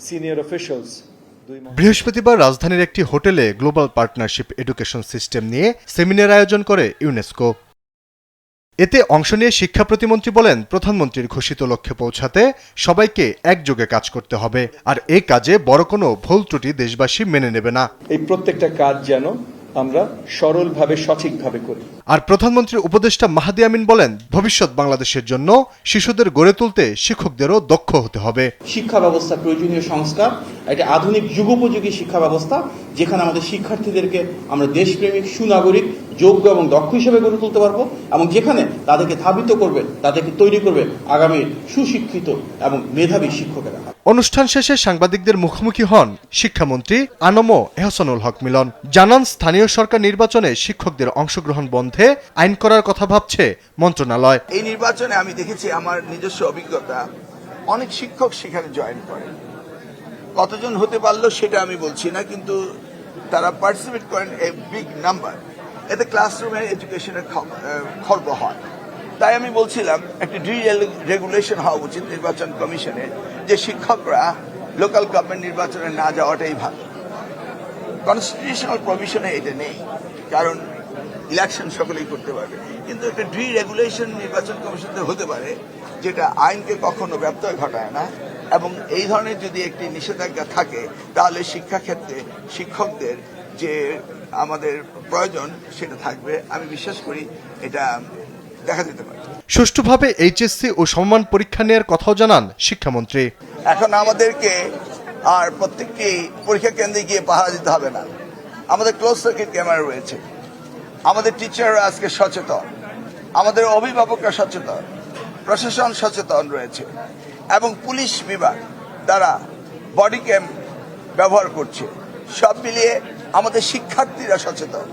senior officials. বৃহস্পতিবার রাজধানীর একটি হোটেলে গ্লোবাল পার্টনারশিপ এডুকেশন সিস্টেম নিয়ে সেমিনার আয়োজন করে ইউনেস্কো। এতে অংশ নিয়ে শিক্ষা প্রতিমন্ত্রী বলেন, প্রধানমন্ত্রীর ঘোষিত লক্ষ্যে পৌঁছাতে সবাইকে একযোগে কাজ করতে হবে, আর এই কাজে বড় কোনো ভুল ত্রুটি দেশবাসী মেনে নেবে না। এই প্রত্যেকটা কাজ যেন আমরা সরলভাবে সঠিকভাবে করি। আর প্রধানমন্ত্রীর উপদেষ্টা মাহাদি আমিন বলেন, ভবিষ্যৎ বাংলাদেশের জন্য শিশুদের গড়ে তুলতে শিক্ষকদেরও দক্ষ হতে হবে। শিক্ষা ব্যবস্থা প্রয়োজনীয় সংস্কার, একটা আধুনিক যুগোপযোগী শিক্ষা ব্যবস্থা, যেখানে আমাদের শিক্ষার্থীদেরকে আমরা দেশপ্রেমিক, সুনাগরিক, যোগ্য এবং দক্ষ হিসেবে গড়ে তুলতে পারবো, এবং যেখানে তাদেরকে ধাবিত করবে, তাদেরকে তৈরি করবে আগামীর সুশিক্ষিত এবং মেধাবী শিক্ষকেরা। অনুষ্ঠান শেষে সাংবাদিকদের মুখোমুখি হন শিক্ষামন্ত্রী আনমো এহসানুল হক মিলন। জানান, স্থানীয় সরকার নির্বাচনে শিক্ষকদের অংশগ্রহণ বন্ধে আইন করার কথা ভাবছে মন্ত্রণালয়। এই নির্বাচনে আমি দেখেছি, আমার নিজস্ব অভিজ্ঞতা, অনেক শিক্ষক সেখানে জয়েন করে। কতজন হতে পারলো সেটা আমি বলছি না, কিন্তু তারা পার্টিসিপেট করেন এ বিগ নাম্বার। এতে ক্লাসরুমের এডুকেশনের খর্ব হয়। তাই আমি বলছিলাম একটা রেগুলেশন হওয়া উচিত নির্বাচন কমিশনে, যে শিক্ষকরা লোকাল গভর্নমেন্ট নির্বাচনে না যাওয়াটাই ভালো। কনস্টিটিউশনাল প্রভিশনে এটা নেই, কারণ ইলেকশন সকলেই করতে পারবে, কিন্তু একটা রেগুলেশন নির্বাচন কমিশনে হতে পারে, যেটা আইনকে কখনো ব্যত্যয় ঘটায় না। এবং এই ধরনের যদি একটি নিষেধাজ্ঞা থাকে, তাহলে শিক্ষাক্ষেত্রে শিক্ষকদের যে আমাদের প্রয়োজন সেটা থাকবে। আমি বিশ্বাস করি এটা দেখা যেতে পারে। সুষ্ঠুভাবে এইচএসসি ও সমমান পরীক্ষা নেওয়ার কথাও জানান শিক্ষামন্ত্রী। এখন আমাদেরকে আর প্রত্যেকটি পরীক্ষা কেন্দ্রে গিয়ে পাহারা দিতে হবে না। আমাদের ক্লোজ সার্কিট ক্যামেরা রয়েছে, আমাদের টিচাররা আজকে সচেতন, আমাদের অভিভাবকরা সচেতন, প্রশাসন সচেতন রয়েছে, এবং পুলিশ বিভাগ তারা বডি ক্যাম ব্যবহার করছে। সব মিলিয়ে আমাদের শিক্ষার্থীরা সচেতন,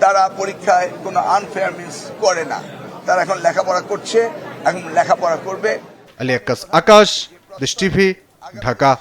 তারা পরীক্ষায় কোনো আনফেয়ার মিন্স করে না। তারা এখন লেখাপড়া করছে, এখন লেখাপড়া করবে। আলী আক্কাস, আকাশ, দেশ টিভি, ঢাকা।